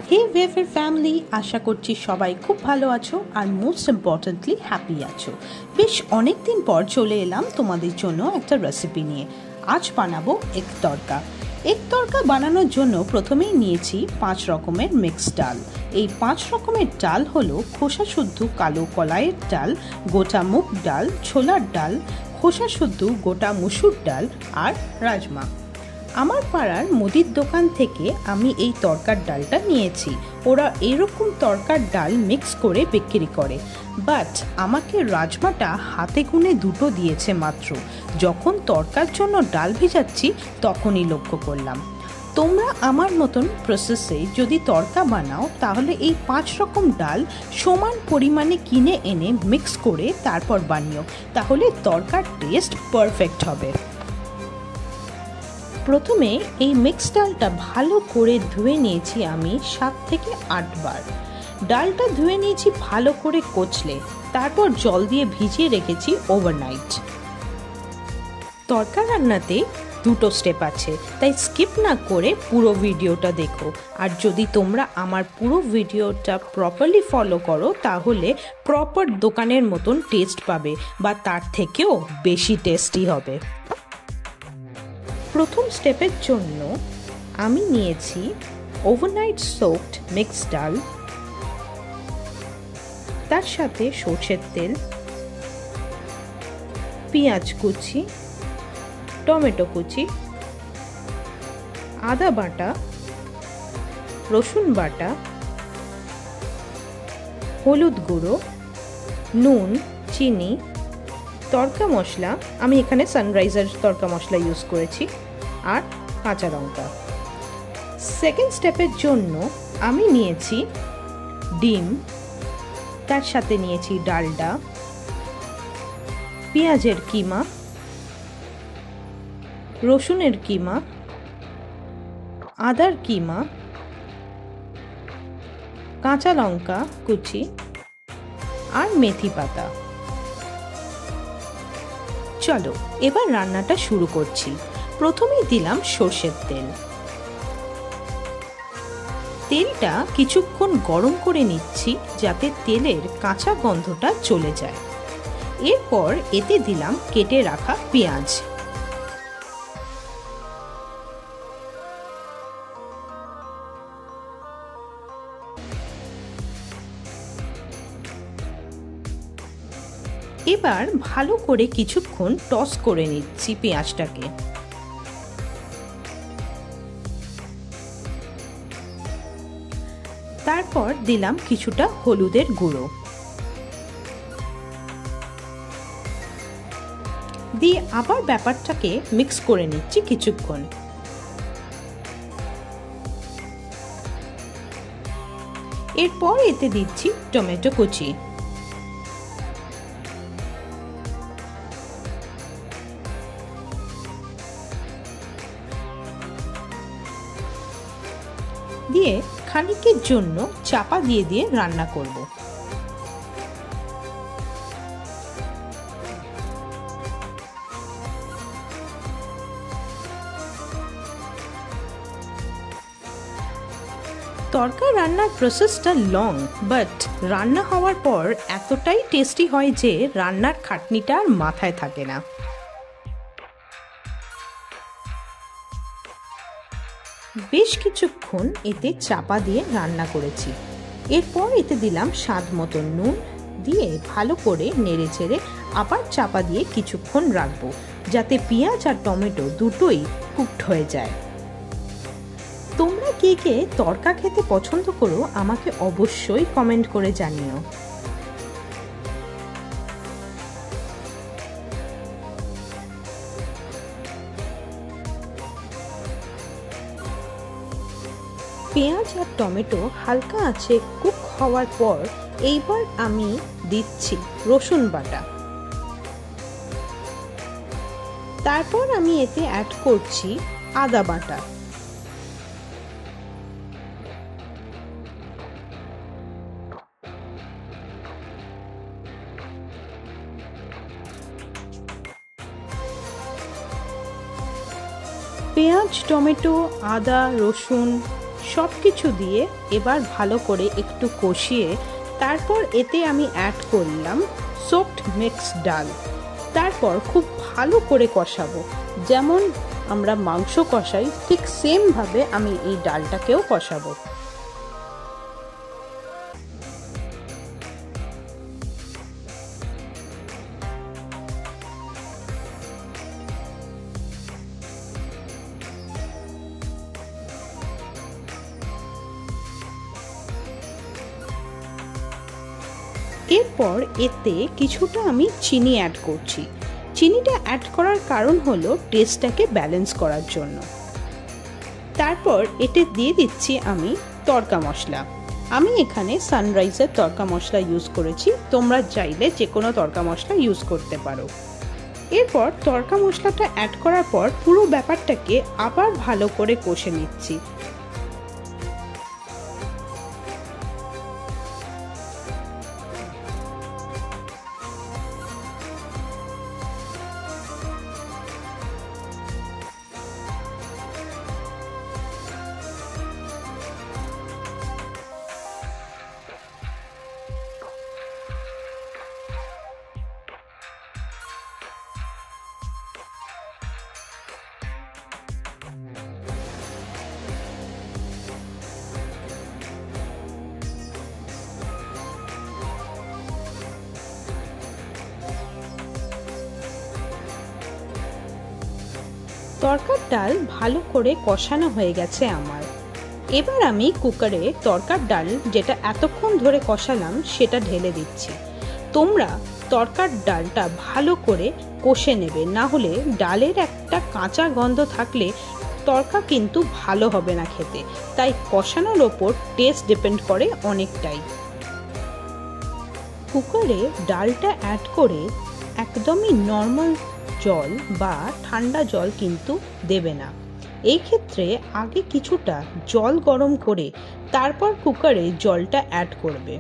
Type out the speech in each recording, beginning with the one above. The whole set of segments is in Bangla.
হে ওয়েভের ফ্যামিলি, আশা করছি সবাই খুব ভালো আছো আর মোস্ট ইম্পর্টেন্টলি হ্যাপি আছো। বেশ অনেক দিন পর চলে এলাম তোমাদের জন্য একটা রেসিপি নিয়ে। আজ বানাবো এগ তড়কা। এগ তড়কা বানানোর জন্য প্রথমেই নিয়েছি 5 রকমের মিক্স ডাল। এই 5 রকমের ডাল হলো খোসা শুদ্ধ কালো কলাইয়ের ডাল, গোটা মুগ ডাল, ছোলার ডাল, খোসা শুদ্ধ গোটা মুসুর ডাল আর রাজমা। আমার পাড়ার মুদির দোকান থেকে আমি এই তড়কার ডালটা নিয়েছি। ওরা এরকম তড়কার ডাল মিক্স করে বিক্রি করে, বাট আমাকে রাজমাটা হাতে গুনে 2টো দিয়েছে মাত্র। যখন তড়কার জন্য ডাল ভেজাচ্ছি তখনই লক্ষ্য করলাম। তোমরা আমার মতন প্রসেসে যদি তড়কা বানাও তাহলে এই 5 রকম ডাল সমান পরিমাণে কিনে এনে মিক্স করে তারপর বানিও, তাহলে তড়কার টেস্ট পারফেক্ট হবে। প্রথমে এই মিক্স ডালটা ভালো করে ধুয়ে নিয়েছি আমি 7 থেকে 8 বার। ডালটা ধুয়ে নিয়েছি ভালো করে কচলে, তারপর জল দিয়ে ভিজিয়ে রেখেছি ওভারনাইট। তড়কা রান্নাতে 2টো স্টেপ আছে, তাই স্কিপ না করে পুরো ভিডিওটা দেখো। আর যদি তোমরা আমার পুরো ভিডিওটা প্রপারলি ফলো করো তাহলে প্রপার দোকানের মতন টেস্ট পাবে, বা তার থেকেও বেশি টেস্টি হবে। প্রথম স্টেপের জন্য আমি নিয়েছি ওভারনাইট সোকড মিক্স ডাল, তার সাথে সরষের তেল, পেঁয়াজ কুচি, টমেটো কুচি, আদা বাটা, রসুন বাটা, হলুদ গুঁড়ো, নুন, চিনি, তড়কা মশলা, আমি এখানে সানরাইজার তড়কা মশলা ইউজ করেছি, আর কাঁচা লঙ্কা। সেকেন্ড স্টেপের জন্য আমি নিয়েছি ডিম, তার সাথে নিয়েছি ডালডা, পেঁয়াজের কিমা, রসুনের কিমা, আদার কিমা, কাঁচা লঙ্কা কুচি আর মেথি পাতা। চলো এবার রান্নাটা শুরু করছি। প্রথমেই দিলাম সরষের তেল। তেলটা কিছুক্ষণ গরম করে নিচ্ছি যাতে তেলের কাঁচা গন্ধটা চলে যায়। এরপর এতে দিলাম কেটে রাখা পেঁয়াজ। এবার ভালো করে কিছুক্ষণ টস করে নিচ্ছি পেঁয়াজটাকে। তারপর দিলাম কিছুটা হলুদের গুঁড়ো, দিয়ে আবার ব্যাপারটাকে মিক্স করে নিচ্ছি কিছুক্ষণ। এরপর এতে দিচ্ছি টমেটো কুচি, দিয়ে খানিকের জন্য চাপা দিয়ে রান্না করব। তড়কা রান্নার প্রসেসটা লং, বাট রান্না হওয়ার পর এতটাই টেস্টি হয় যে রান্নার খাটনিটা আর মাথায় থাকে না। বেশ কিছুক্ষণ এতে চাপা দিয়ে রান্না করেছি। এরপর এতে দিলাম স্বাদ মতো নুন, দিয়ে ভালো করে নেড়ে চেড়ে আবার চাপা দিয়ে কিছুক্ষণ রাখবো যাতে পেঁয়াজ আর টমেটো দুটোই কুকড হয়ে যায়। তোমরা কে কে তড়কা খেতে পছন্দ করো আমাকে অবশ্যই কমেন্ট করে জানিও। পেঁয়াজ আর টমেটো হালকা আঁচে কুক হওয়ার পর এইবার আমি দিচ্ছি রসুন বাটা। তারপর আমি এতে অ্যাড করছি আদা বাটা। পেঁয়াজ, টমেটো, আদা, রসুন সব কিছু দিয়ে এবার ভালো করে একটু কষিয়ে তারপর এতে আমি অ্যাড করলাম সোকড মিক্সড ডাল। তারপর খুব ভালো করে কষাবো, যেমন আমরা মাংস কষাই ঠিক সেমভাবে আমি এই ডালটাকেও কষাবো। এরপর এতে কিছুটা আমি চিনি অ্যাড করছি। চিনিটা অ্যাড করার কারণ হলো টেস্টটাকে ব্যালেন্স করার জন্য। তারপর এতে দিয়ে দিচ্ছি আমি তড়কা মশলা। আমি এখানে সানরাইজের তড়কা মশলা ইউজ করেছি, তোমরা চাইলে যে কোনো তড়কা মশলা ইউজ করতে পারো। এরপর তড়কা মশলাটা অ্যাড করার পর পুরো ব্যাপারটাকে আবার ভালো করে কষে নিচ্ছি। তড়কার ডাল ভালো করে কষানো হয়ে গেছে আমার। এবার আমি কুকারে তড়কার ডাল যেটা এতক্ষণ ধরে কষালাম সেটা ঢেলে দিচ্ছি। তোমরা তড়কার ডালটা ভালো করে কষে নেবে, না হলে ডালের একটা কাঁচা গন্ধ থাকলে তড়কা কিন্তু ভালো হবে না খেতে। তাই কষানোর ওপর টেস্ট ডিপেন্ড করে অনেকটাই। কুকারে ডালটা অ্যাড করে একদমই নর্মাল জল বা ঠান্ডা জল কিন্তু দেবে না। এই ক্ষেত্রে আগে কিছুটা জল গরম করে তারপর কুকারে জলটা অ্যাড করবে।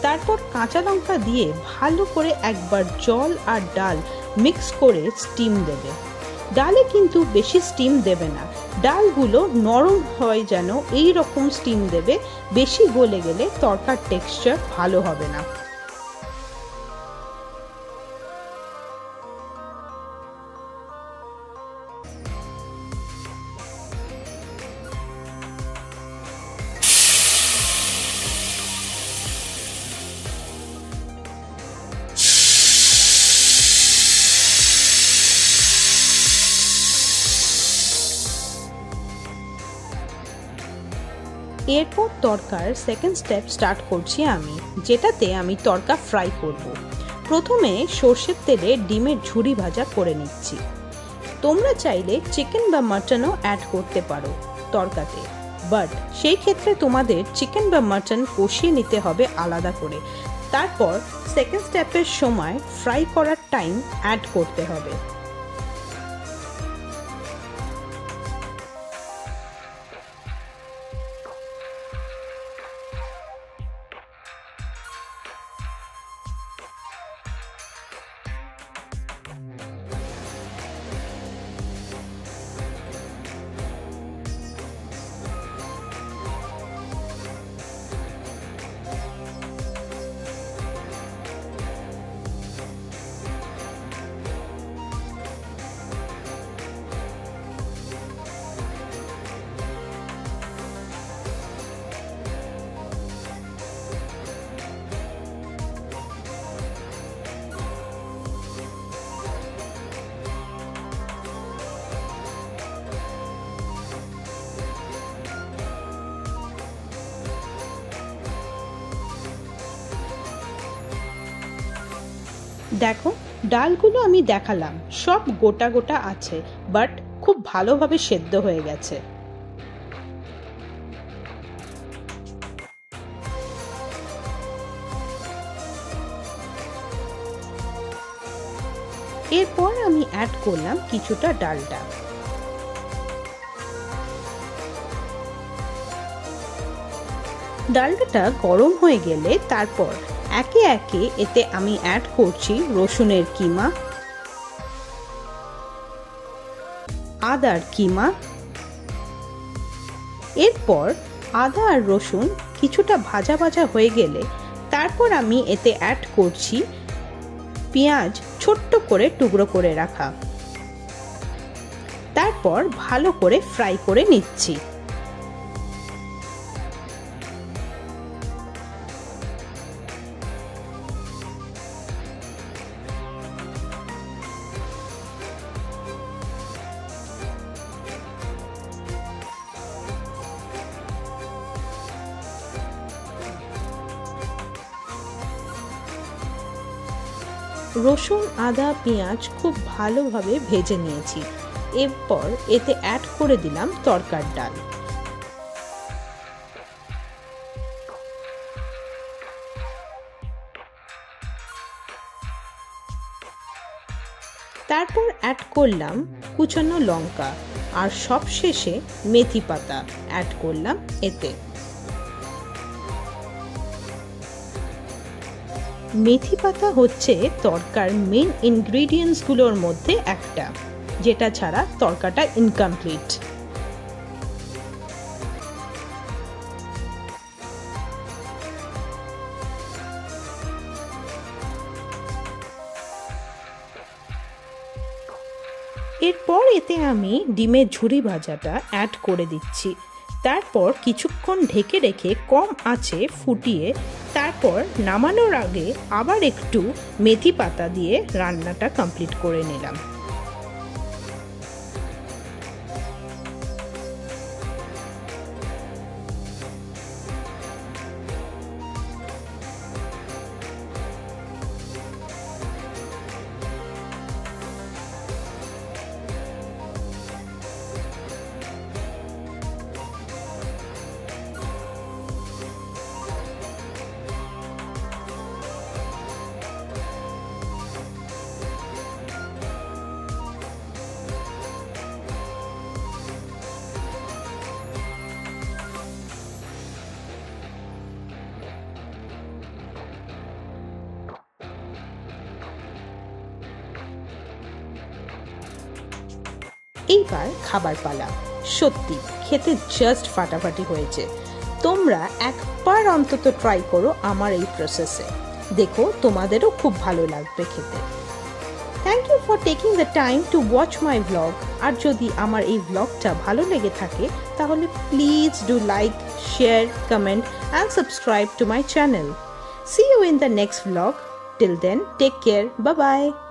তারপর কাঁচা লঙ্কা দিয়ে ভালো করে একবার জল আর ডাল মিক্স করে স্টিম দেবে। ডালে কিন্তু বেশি স্টিম দেবে না, ডালগুলো নরম হয় যেন এই রকম স্টিম দেবে। বেশি গলে গেলে তড়কার টেক্সচার ভালো হবে না। এরপর তড়কার সেকেন্ড স্টেপ স্টার্ট করছি আমি, যেটাতে আমি তড়কা ফ্রাই করব। প্রথমে সর্ষের তেলে ডিমের ঝুরি ভাজা করে নিচ্ছি। তোমরা চাইলে চিকেন বা মাটনও অ্যাড করতে পারো তড়কাতে, বাট সেই ক্ষেত্রে তোমাদের চিকেন বা মাটন কষিয়ে নিতে হবে আলাদা করে। তারপর সেকেন্ড স্টেপের সময় ফ্রাই করার টাইম অ্যাড করতে হবে। দেখো, ডালগুলো আমি দেখালাম সব গোটা গোটা আছে, বাট খুব ভালোভাবে সেদ্ধ হয়ে গেছে। এরপর আমি অ্যাড করলাম কিছুটা ডালটা। ডালটা গরম হয়ে গেলে তারপর একে একে এতে আমি অ্যাড করছি রসুনের কিমা, আদার কিমা। এরপর আদা আর রসুন কিছুটা ভাজা ভাজা হয়ে গেলে তারপর আমি এতে অ্যাড করছি পেঁয়াজ ছোট্ট করে টুকরো করে রাখা। তারপর ভালো করে ফ্রাই করে নিচ্ছি। রসুন, আদা, পেঁয়াজ খুব ভালোভাবে ভেজে নিয়েছি। এরপর এতে অ্যাড করে দিলাম তরকার ডাল। তারপর অ্যাড করলাম কুচানো লঙ্কা আর সবশেষে মেথি পাতা অ্যাড করলাম এতে। মেথি পাতা হচ্ছে তরকার মেন ইনগ্রেডিয়েন্টসগুলোর মধ্যে একটা, যেটা ছাড়া তরকাটা ইনকমপ্লিট। এরপর এতে আমি ডিমের ঝুরি ভাজাটা অ্যাড করে দিচ্ছি। তারপর কিছুক্ষণ ঢেকে রেখে কম আঁচে ফুটিয়ে তারপর নামানোর আগে আবার একটু মেথি পাতা দিয়ে রান্নাটা কমপ্লিট করে নিলাম। এইবার খাবার পালা। সত্যি খেতে জাস্ট ফাটাফাটি হয়েছে। তোমরা একবার অন্তত ট্রাই করো আমার এই প্রসেসে, দেখো তোমাদেরও খুব ভালো লাগবে খেতে। Thank you for taking the time to watch my blog. আর যদি আমার এই ব্লগটা ভালো লেগে থাকে তাহলে please do like, share, comment and subscribe to my channel. See you in the next vlog. Till then, take care. Bye bye.